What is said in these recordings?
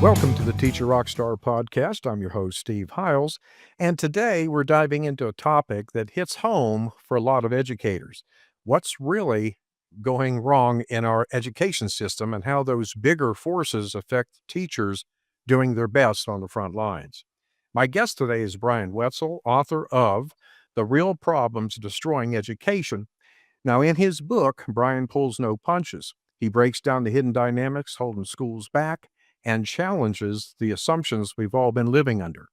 Welcome to the Teacher Rockstar podcast. I'm your host, Steve Hiles, and today we're diving into a topic that hits home for a lot of educators. What's really going wrong in our education system and how those bigger forces affect teachers doing their best on the front lines. My guest today is Bryan Wetzel, author of The Real Problems Destroying Education. Now, in his book, Bryan pulls no punches. He breaks down the hidden dynamics holding schools back and challenges the assumptions we've all been living under.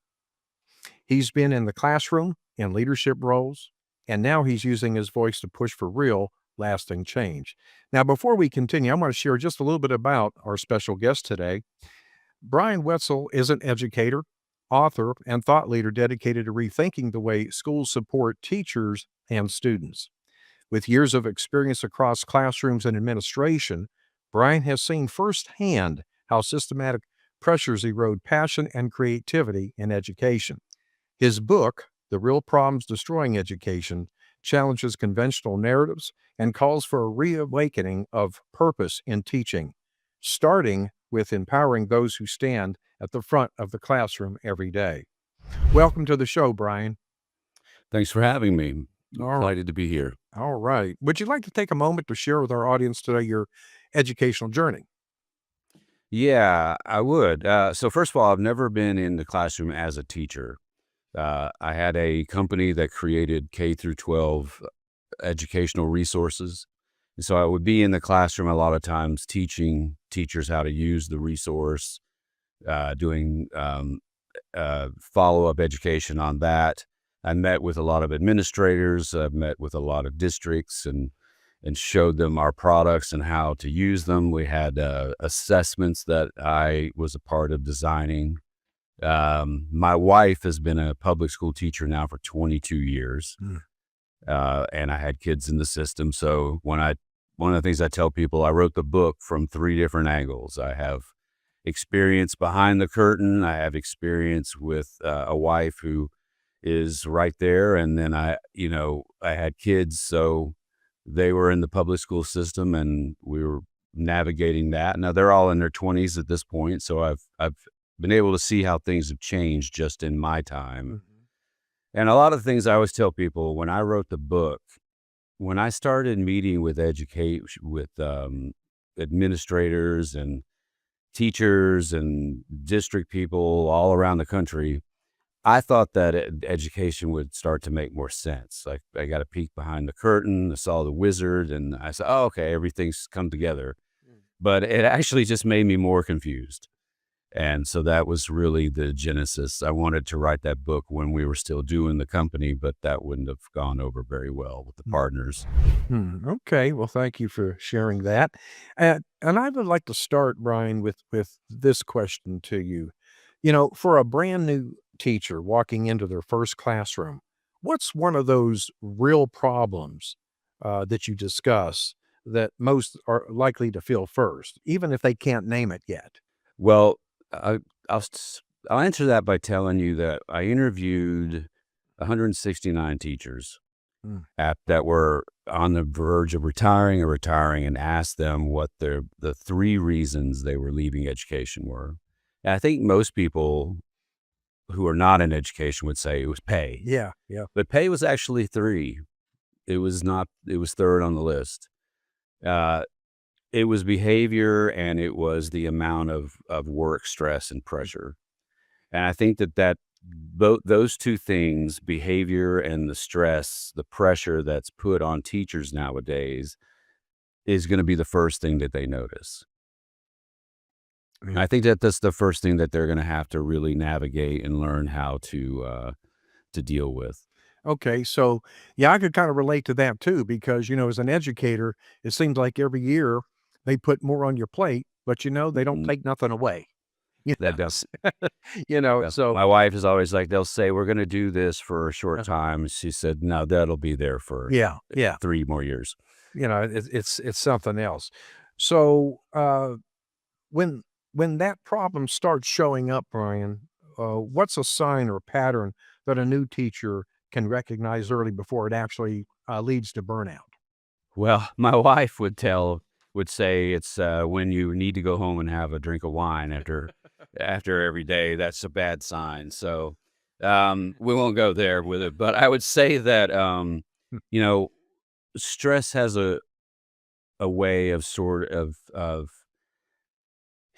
He's been in the classroom, in leadership roles, and now he's using his voice to push for real, lasting change. Now, before we continue, I want to share just a little bit about our special guest today. Bryan Wetzel is an educator, author, and thought leader dedicated to rethinking the way schools support teachers and students. With years of experience across classrooms and administration, Bryan has seen firsthand how systematic pressures erode passion and creativity in education. His book, The Real Problems Destroying Education, challenges conventional narratives and calls for a reawakening of purpose in teaching, starting with empowering those who stand at the front of the classroom every day. Welcome to the show, Bryan. Thanks for having me. All right. Excited to be here. All right. Would you like to take a moment to share with our audience today your educational journey? Yeah, I would. So first of all, I've never been in the classroom as a teacher. I had a company that created K through 12 educational resources. And so I would be in the classroom a lot of times teaching teachers how to use the resource, doing follow-up education on that. I met with a lot of administrators. I've met with a lot of districts and showed them our products and how to use them. We had assessments that I was a part of designing. My wife has been a public school teacher now for 22 years, and I had kids in the system. So one of the things I tell people, I wrote the book from 3 different angles. I have experience behind the curtain. I have experience with a wife who is right there, and then I had kids, so they were in the public school system, and we were navigating that. Now they're all in their 20s at this point, so I've been able to see how things have changed just in my time. And a lot of the things I always tell people when I wrote the book, when I started meeting with administrators and teachers and district people all around the country, I thought that education would start to make more sense. Like I got a peek behind the curtain, I saw the wizard, and I said, oh, okay, everything's come together. But it actually just made me more confused. And so that was really the genesis. I wanted to write that book when we were still doing the company, but that wouldn't have gone over very well with the partners. Okay, well, thank you for sharing that. And I would like to start, Bryan, with this question to you. For a brand new teacher walking into their first classroom, what's one of those real problems that you discuss that most are likely to feel first, even if they can't name it yet? Well, I'll answer that by telling you that I interviewed 169 teachers that were on the verge of retiring and asked them what the 3 reasons they were leaving education were. And I think most people who are not in education would say it was pay. Yeah. But pay was actually 3. It was 3rd on the list. It was behavior, and it was the amount of work stress and pressure. And I think that both those 2 things, behavior and the stress, the pressure that's put on teachers nowadays, is going to be the first thing that they notice. I think that that's the first thing that they're going to have to really navigate and learn how to deal with. Okay, so yeah, I could kind of relate to that too, because as an educator, it seems like every year they put more on your plate, but they don't Mhm. take nothing away. You know, That does. so My wife is always like, they'll say, we're going to do this for a short time. She said, no, that'll be there for yeah, 3 more years. it's something else. So when that problem starts showing up, Bryan, what's a sign or pattern that a new teacher can recognize early before it actually leads to burnout? Well, my wife would say it's when you need to go home and have a drink of wine after after every day, that's a bad sign. So, we won't go there with it, but I would say that, you know, stress has a way of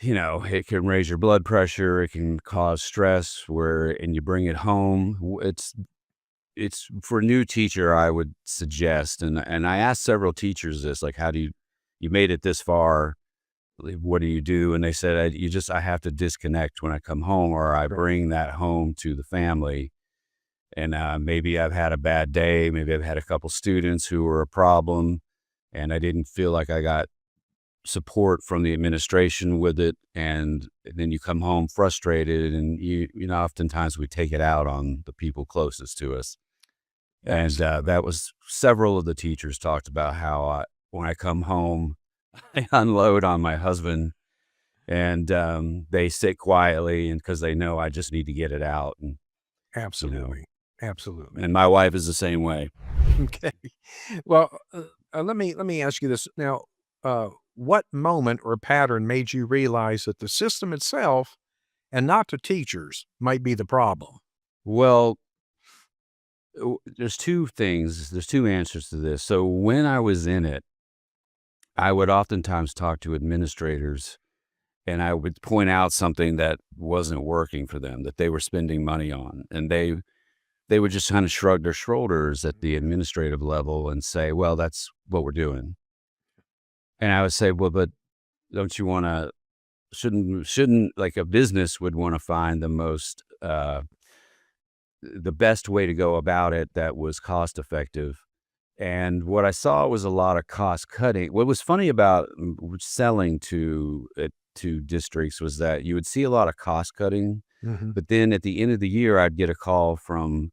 it can raise your blood pressure. It can cause stress and you bring it home. It's for a new teacher, I would suggest, and I asked several teachers this, like, how do you made it this far? What do you do? And they said, I have to disconnect when I come home, or I Sure. bring that home to the family. And maybe I've had a bad day. Maybe I've had a couple students who were a problem, and I didn't feel like I got support from the administration with it. And then you come home frustrated, and oftentimes we take it out on the people closest to us. And Absolutely. that was several of the teachers talked about how when I come home, I unload on my husband, and they sit quietly, and because they know I just need to get it out, and you know, Absolutely. Absolutely. and my wife is the same way. Okay. Well, let me ask you this now. What moment or pattern made you realize that the system itself and not the teachers might be the problem? Well, there's two things. There's two answers to this. So when I was in it, I would oftentimes talk to administrators, and I would point out something that wasn't working for them, that they were spending money on, and they would just kind of shrug their shoulders at the administrative level and say, "Well, that's what we're doing." And I would say, "Well, but don't you want to? Shouldn't like a business would want to find the best way to go about it that was cost effective." And what I saw was a lot of cost cutting. What was funny about selling to districts was that you would see a lot of cost cutting, Mhm. but then at the end of the year, I'd get a call from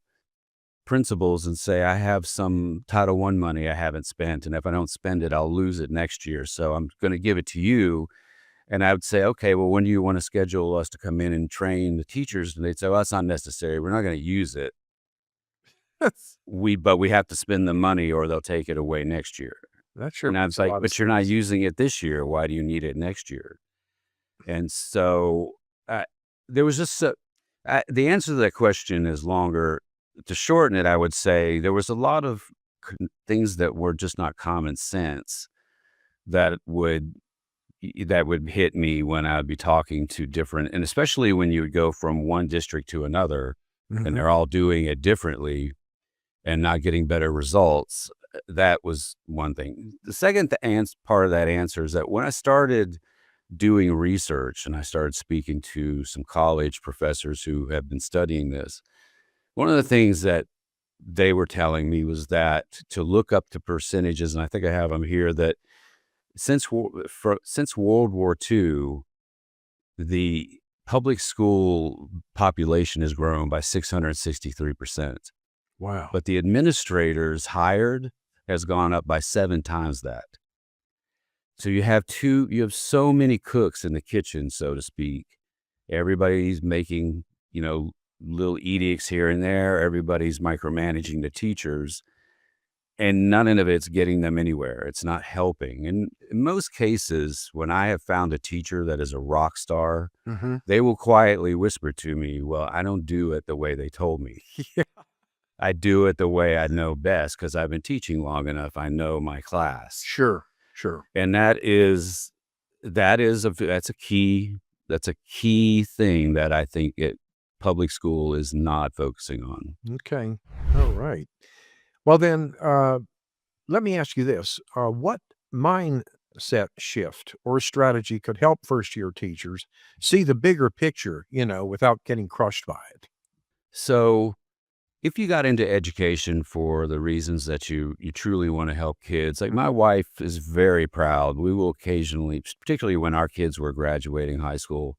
principals and say, I have some Title I money I haven't spent, and if I don't spend it, I'll lose it next year. So I'm going to give it to you. And I would say, okay, well, when do you want to schedule us to come in and train the teachers? And they'd say, well, that's not necessary. We're not going to use it. But we have to spend the money or they'll take it away next year. That sure And I makes was a like, lot of but you're not sense. using it this year. Why do you need it next year? And so there was just the answer to that question is longer. To shorten it, I would say there was a lot of things that were just not common sense that would hit me when I would be talking to different, and especially when you would go from one district to another, and Mhm. they're all doing it differently and not getting better results. That was one thing. The second part of that answer is that when I started doing research and I started speaking to some college professors who have been studying this, one of the things that they were telling me was that to look up the percentages, and I think I have them here, that since World War II, the public school population has grown by 663%, Wow. but the administrators hired has gone up by 7 times that. So you have so many cooks in the kitchen, so to speak. Everybody's making, little edicts here and there. Everybody's micromanaging the teachers, and none of it's getting them anywhere. It's not helping. And in most cases, when I have found a teacher that is a rock star, Mhm. they will quietly whisper to me, well, I don't do it the way they told me. Yeah. I do it the way I know best because I've been teaching long enough. I know my class. Sure. Sure. And that's a key thing that I think public school is not focusing on. Okay. All right. Well, then, let me ask you this. What mindset shift or strategy could help first year teachers see the bigger picture, without getting crushed by it? So if you got into education for the reasons that you truly want to help kids, like my wife is very proud. We will occasionally, particularly when our kids were graduating high school,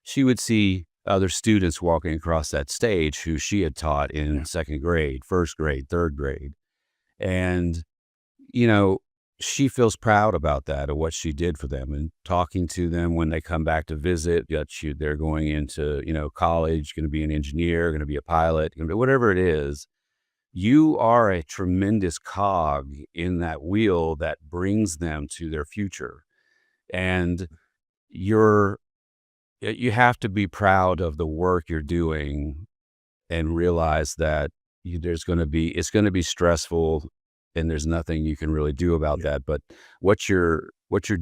she would see other students walking across that stage who she had taught in Yeah. second grade, first grade, third grade. And, you know, she feels proud about that, of what she did for them, and talking to them when they come back to visit, they're going into, college, going to be an engineer, going to be a pilot, gonna be whatever it is. You are a tremendous cog in that wheel that brings them to their future. And you're you have to be proud of the work you're doing and realize that it's going to be stressful and there's nothing you can really do about Yeah. that. But what you're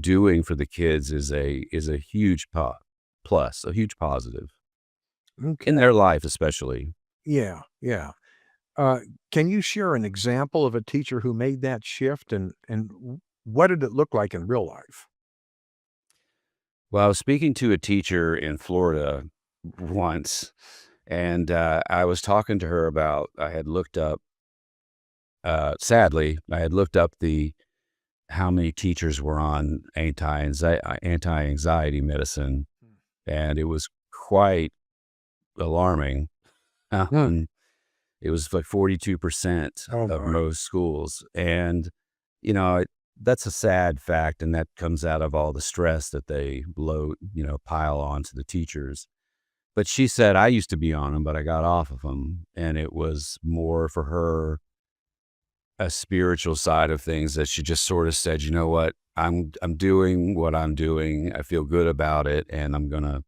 doing for the kids is a huge plus, a huge positive Okay. in their life, especially. Yeah. Yeah. Uh, can you share an example of a teacher who made that shift and what did it look like in real life? Well, I was speaking to a teacher in Florida once, and I was talking to her about, I had looked up, sadly, I had looked up how many teachers were on anti-anxiety medicine, and it was quite alarming. Hmm. Um, it was like 42% Oh of my. most schools, and you know that's a sad fact, and that comes out of all the stress that they pile on to the teachers. But she said, I used to be on them, but I got off of them, and it was more for her a spiritual side of things that she just sort of said, you know what, I'm doing what I'm doing. I feel good about it, and I'm gonna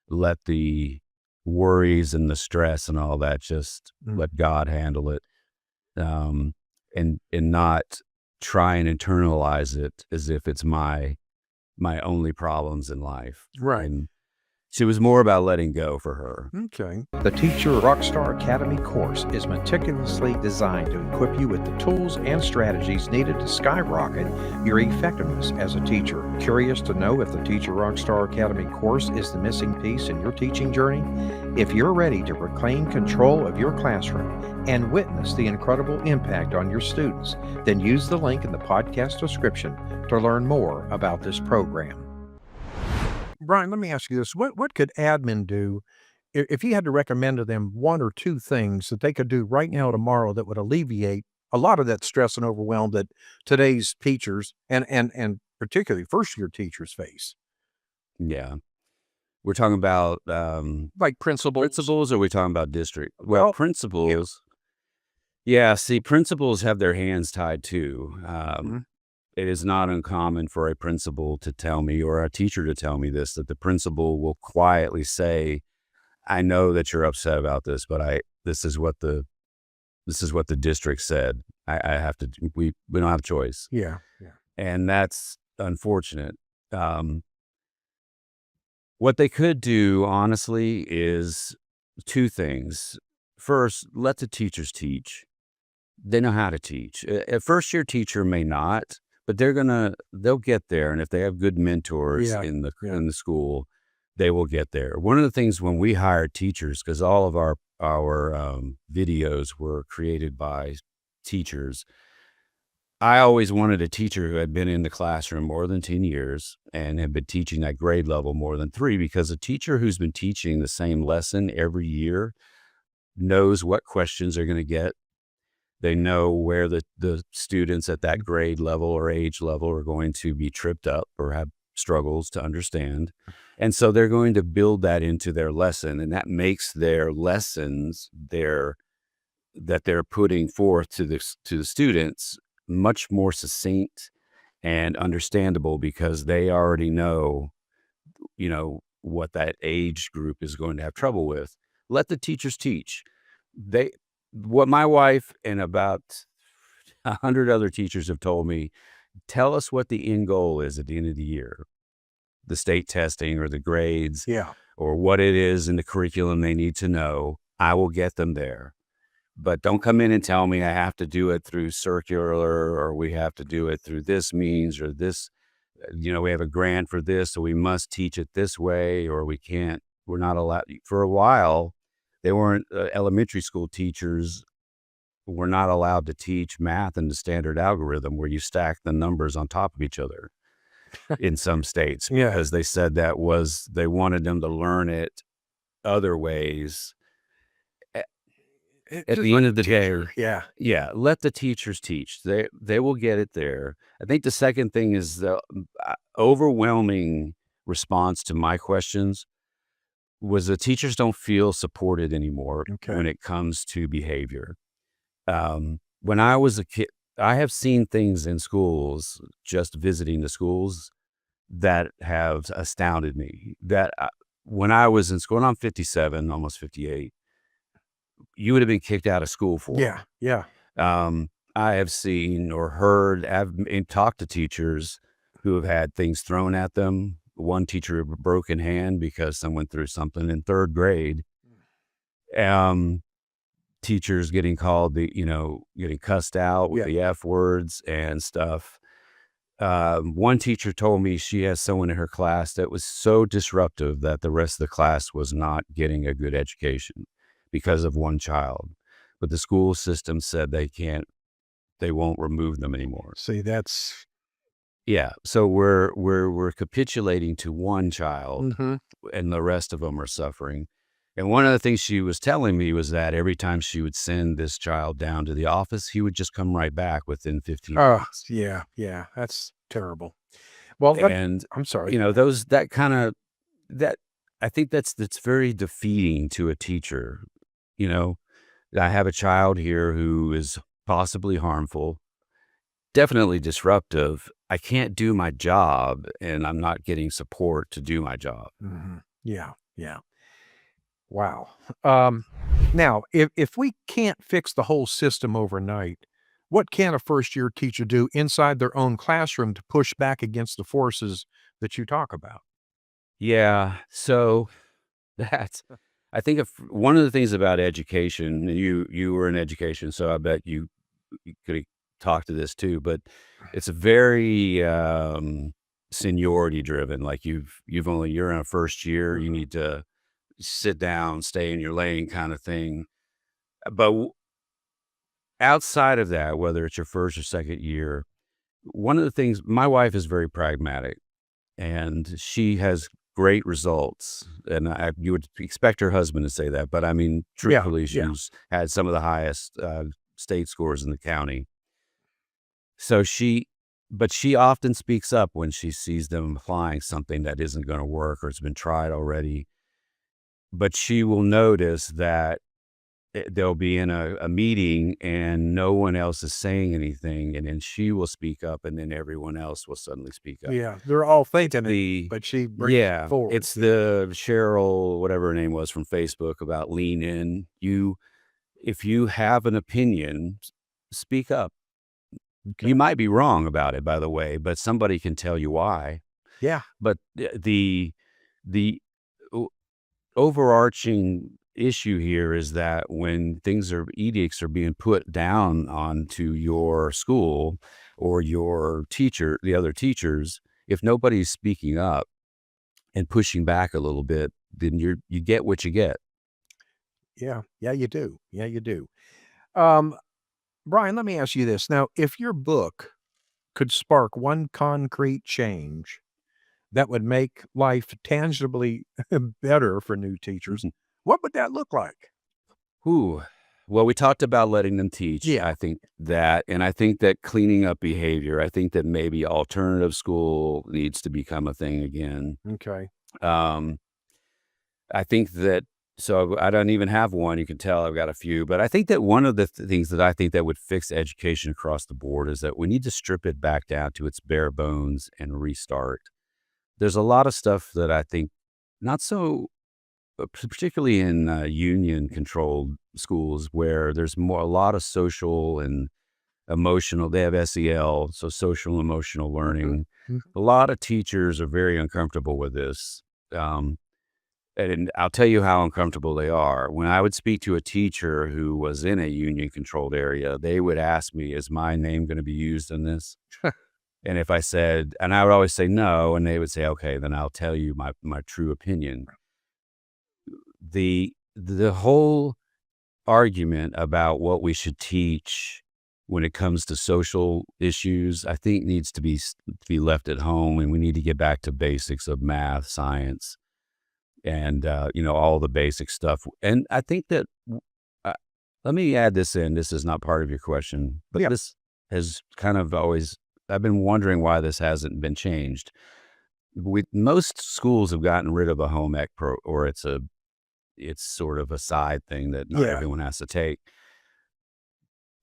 let the worries and the stress and all that just Mm. let God handle it, um, and not try and internalize it as if it's my only problems in life. Right. And she was more about letting go for her. Okay. The Teacher Rockstar Academy course is meticulously designed to equip you with the tools and strategies needed to skyrocket your effectiveness as a teacher. Curious to know if the Teacher Rockstar Academy course is the missing piece in your teaching journey? If you're ready to reclaim control of your classroom and witness the incredible impact on your students, then use the link in the podcast description to learn more about this program. Brian, let me ask you this. What could admin do if you had to recommend to them 1 or 2 things that they could do right now, tomorrow that would alleviate a lot of that stress and overwhelm that today's teachers and particularly first-year teachers face? Yeah. We're talking about, Like principals? principals, or are we talking about district? Well, Well, yeah. principals, yeah, see, principals have their hands tied too. Mhm. It is not uncommon for a principal to tell me, or a teacher to tell me this, that the principal will quietly say, "I know that you're upset about this, but this is what the district said. I have to we don't have a choice." Yeah, yeah. And that's unfortunate. Um, what they could do, honestly, is 2 things. First, let the teachers teach. They know how to teach. A first-year teacher may not, but they'll get there, and if they have good mentors Yeah, yeah. in the school, they will get there. One of the things when we hired teachers, because all of our videos were created by teachers, I always wanted a teacher who had been in the classroom more than 10 years and had been teaching that grade level more than 3, because a teacher who's been teaching the same lesson every year knows what questions they're gonna get. They know where the students at that grade level or age level are going to be tripped up or have struggles to understand. And so they're going to build that into their lesson, and that makes their lessons that they're putting forth to to the students much more succinct and understandable, because they already know, what that age group is going to have trouble with. Let the teachers teach. They What my wife and about 100 other teachers have told me, tell us what the end goal is at the end of the year, the state testing or the grades, Yeah. or what it is in the curriculum they need to know. I will get them there. But don't come in and tell me I have to do it through circular, or we have to do it through this means, or this, we have a grant for this, so we must teach it this way, or we can't, we're not allowed. For a while, they weren't, elementary school teachers were not allowed to teach math in the standard algorithm where you stack the numbers on top of each other in some states, Yeah. because they said they wanted them to learn it other ways. At Just the like end the of the day, teacher. Yeah. yeah, let the teachers teach. They will get it there. I think the second thing is the overwhelming response to my questions was the teachers don't feel supported anymore Okay. when it comes to behavior. When I was a kid, I have seen things in schools, just visiting the schools, that have astounded me. That when I was in school, and I'm 57, almost 58, you would have been kicked out of school for Yeah, them. yeah, I have seen or heard, and talked to teachers who have had things thrown at them. One teacher with a broken hand because someone threw something in third grade. Um, Teachers getting called getting cussed out with yeah. the F words and stuff. One teacher told me she has someone in her class that was so disruptive that the rest of the class was not getting a good education because of one child. But the school system said they won't remove them anymore. See, that's Yeah, so we're capitulating to one child, mhm. and the rest of them are suffering. And one of the things she was telling me was that every time she would send this child down to the office, he would just come right back within 15 Oh, minutes. yeah, yeah, that's terrible. Well, that And, I'm sorry. those that kinda that I think that's very defeating to a teacher, you know? I have a child here who is possibly harmful, definitely disruptive. I can't do my job, and I'm not getting support to do my job. Mhm. Yeah, yeah. Wow. Um, Now, if we can't fix the whole system overnight, what can a first-year teacher do inside their own classroom to push back against the forces that you talk about? Yeah, so that's I think if one of the things about education, and you were in education, so I bet you could talk to this too, but it's a very, seniority driven, like you're in a first year, you Mhm. need to sit down, stay in your lane kinda thing. But outside of that, whether it's your first or second year, one of the things my wife is very pragmatic, and she has great results, and you would expect her husband to say that, but I mean, Yeah, truthfully, yeah, she's had some of the highest, state scores in the county. So she often speaks up when she sees them applying something that isn't gonna work or it's been tried already, but she will notice that they'll be in a meeting and no one else is saying anything, and then she will speak up, and then everyone else will suddenly speak up. yeah. They're all It's thinking it, the but she brings it Yeah, forward. it's Yeah. the Cheryl, whatever her name was from Facebook about lean in. If you have an opinion, speak up. Okay. You might be wrong about it, by the way, but somebody can tell you why. Yeah, But the o overarching issue here is that when edicts are being put down onto your school or your teacher the other teachers, if nobody's speaking up and pushing back a little bit, then you get what you get. yeah, yeah, you do. Yeah, you do. Um, Brian, let me ask you this. Now, if your book could spark one concrete change that would make life tangibly better for new teachers, Mhm. what would that look like? Ooh. Well, we talked about letting them teach. Yeah. I think that, and I think that cleaning up behavior, I think that maybe alternative school needs to become a thing again. Okay. Um, I think that, so I don't even have one. You can tell I've got a few, but I think that one of the things that I think that would fix education across the board is that we need to strip it back down to its bare bones and restart. There's a lot of stuff that I think not so, particularly in union controlled schools where there's a lot of social and emotional. They have SEL, so social and emotional Mhm. learning. Mhm. A lot of teachers are very uncomfortable with this. Um, and I'll tell you how uncomfortable they are. When I would speak to a teacher who was in a union controlled area, they would ask me, is my name going to be used in this? And if I said, and I would always say no, and they would say, okay, then I'll tell you my true opinion. The whole argument about what we should teach when it comes to social issues, I think needs to be left at home, and we need to get back to basics of math, science, and all the basic stuff. And I think that uh, let me add this in. This is not part of your question, but Yeah. this has kind of always. I've been wondering why this hasn't been changed. Most schools have gotten rid of a home ec or it's sort of a side thing that not Yeah. everyone has to take.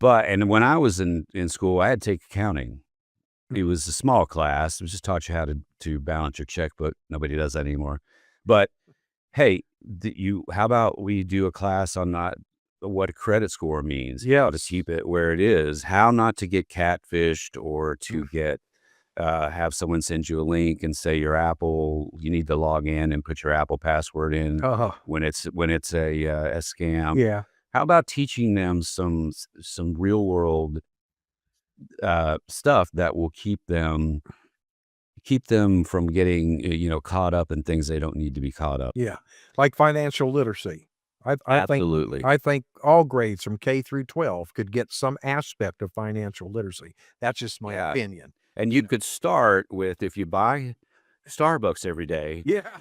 And when I was in school, I had to take accounting. It was a small class. It was just taught you how to balance your checkbook. Nobody does that anymore. But hey, how about we do a class on not what a credit score means, how to Yes. keep it where it is, how not to get catfished or to get have someone send you a link and say your Apple, you need to log in and put your Apple password in Uh-huh. when it's a scam. Yeah. How about teaching them some real world stuff that will keep them from getting caught up in things they don't need to be caught up. Yeah. Like financial literacy. I think Absolutely. I think all grades from K through 12 could get some aspect of financial literacy. That's just my Yeah. opinion. And you could start with if you buy Starbucks every day, Yeah.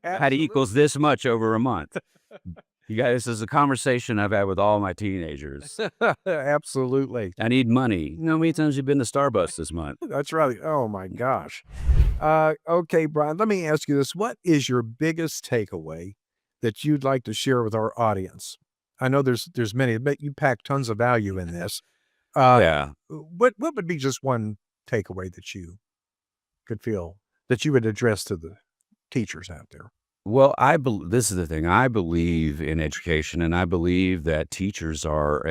that equals Absolutely. this much over a month. You guys, this is a conversation I've had with all my teenagers. Absolutely. I need money. You know how many times you've been to Starbucks this month? That's right. Oh my gosh. Okay, Brian, let me ask you this. What is your biggest takeaway that you'd like to share with our audience? I know there's many, but you pack tons of value in this. Uh, Yeah. what would be just one takeaway that you could feel that you would address to the teachers out there? Well, this is the thing. I believe in education, and I believe that teachers are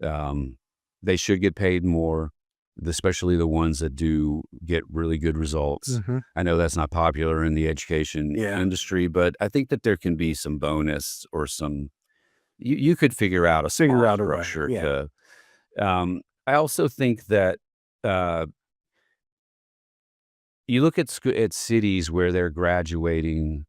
um, they should get paid more, especially the ones that do get really good results. Mhm. I know that's not popular in the education Yeah. industry, but I think that there can be some bonus or you could figure out a Figure small out a way. structure Yeah. to, I also think that, uh, you look at cities where they're graduating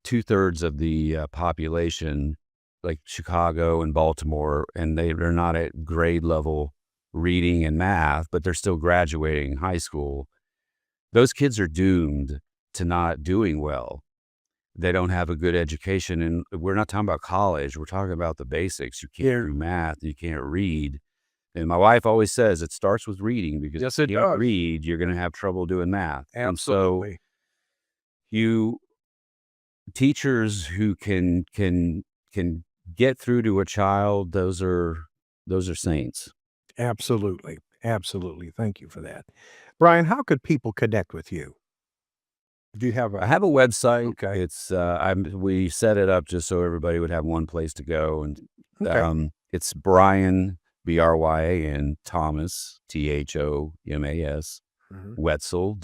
2/3 of the, population, like Chicago and Baltimore, and they're not at grade level reading and math, but they're still graduating high school. Those kids are doomed to not doing well. They don't have a good education, and we're not talking about college, we're talking about the basics. You can't Yeah. do math, you can't read, and my wife always says it starts with reading because Yes, if it you can't does. read, you're gonna have trouble doing math, and so Absolutely. you teachers who can get through to a child, those are saints. Absolutely. Absolutely. Thank you for that. Brian, how could people connect with you? Do you have I a have a website. okay. It's we set it up just so everybody would have one place to go, and Okay. it's Bryan Bryan Thomas Thomas Mhm. Wetzel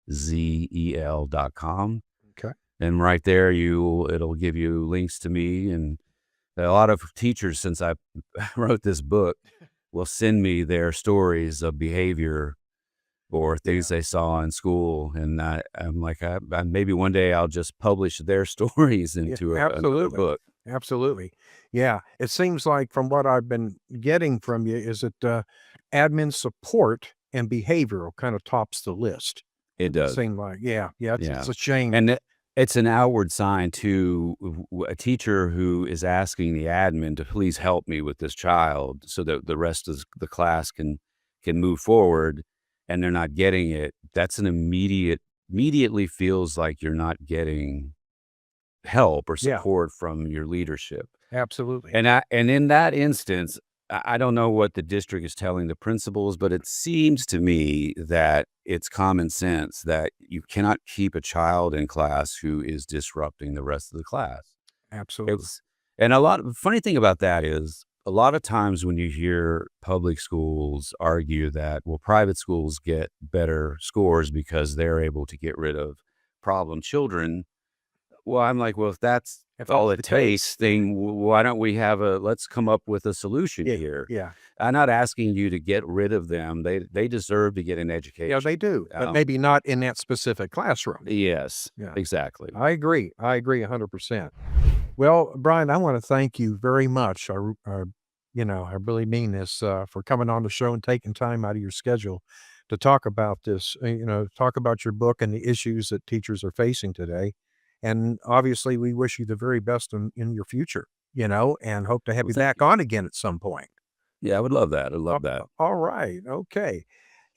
Wetzel.com, Okay. and right there it'll give you links to me. And a lot of teachers, since I wrote this book, will send me their stories of behavior or Yeah. things they saw in school, and I'm like, maybe one day I'll just publish their stories Yeah, into another absolutely. book. Absolutely. Yeah, it seems like from what I've been getting from you is that, admin support and behavioral kind of tops the list. It It does, seemed like, yeah, it's yeah, a shame. and it's an outward sign to a teacher who is asking the admin to please help me with this child, so that the rest of the class can move forward, and they're not getting it. That's an immediately feels like you're not getting help or Yeah, support from your leadership. absolutely. And in that instance, I don't know what the district is telling the principals, but it seems to me that it's common sense that you cannot keep a child in class who is disrupting the rest of the class. Absolutely. It's and a lot of the funny thing about that is a lot of times when you hear public schools argue that, well, private schools get better scores because they're able to get rid of problem children. Well, I'm like, well, if that's If all that's it the case, takes, then why don't we let's come up with a solution yeah, here. yeah. I'm not asking you to get rid of them. They deserve to get an Yeah, education. they do, but Um, maybe not in that specific classroom. yes, Yeah, exactly. I agree. I agree 100%. Well, Brian, I wanna thank you very much. I really mean this, for coming on the show and taking time out of your schedule to talk about this, talk about your book and the issues that teachers are facing today. And obviously, we wish you the very best in your future, and hope to have Well, you thank back you. on again at some point. Yeah, I would love that. I'd A love that. all right, okay.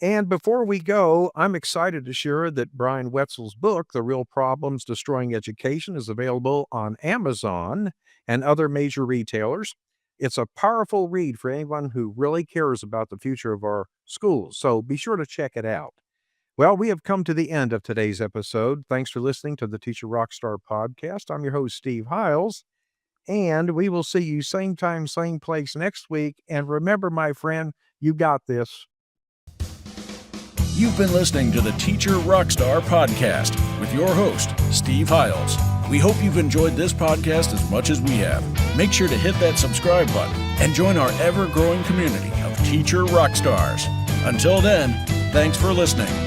And before we go, I'm excited to share that Bryan Wetzel's book, The Real Problems Destroying Education, is available on Amazon and other major retailers. It's a powerful read for anyone who really cares about the future of our schools, so be sure to check it out. Well, we have come to the end of today's episode. Thanks for listening to the Teacher Rockstar podcast. I'm your host, Steve Hiles, and we will see you same time, same place next week. And remember, my friend, you got this. You've been listening to the Teacher Rockstar podcast with your host, Steve Hiles. We hope you've enjoyed this podcast as much as we have. Make sure to hit that subscribe button and join our ever-growing community of Teacher Rockstars. Until then, thanks for listening.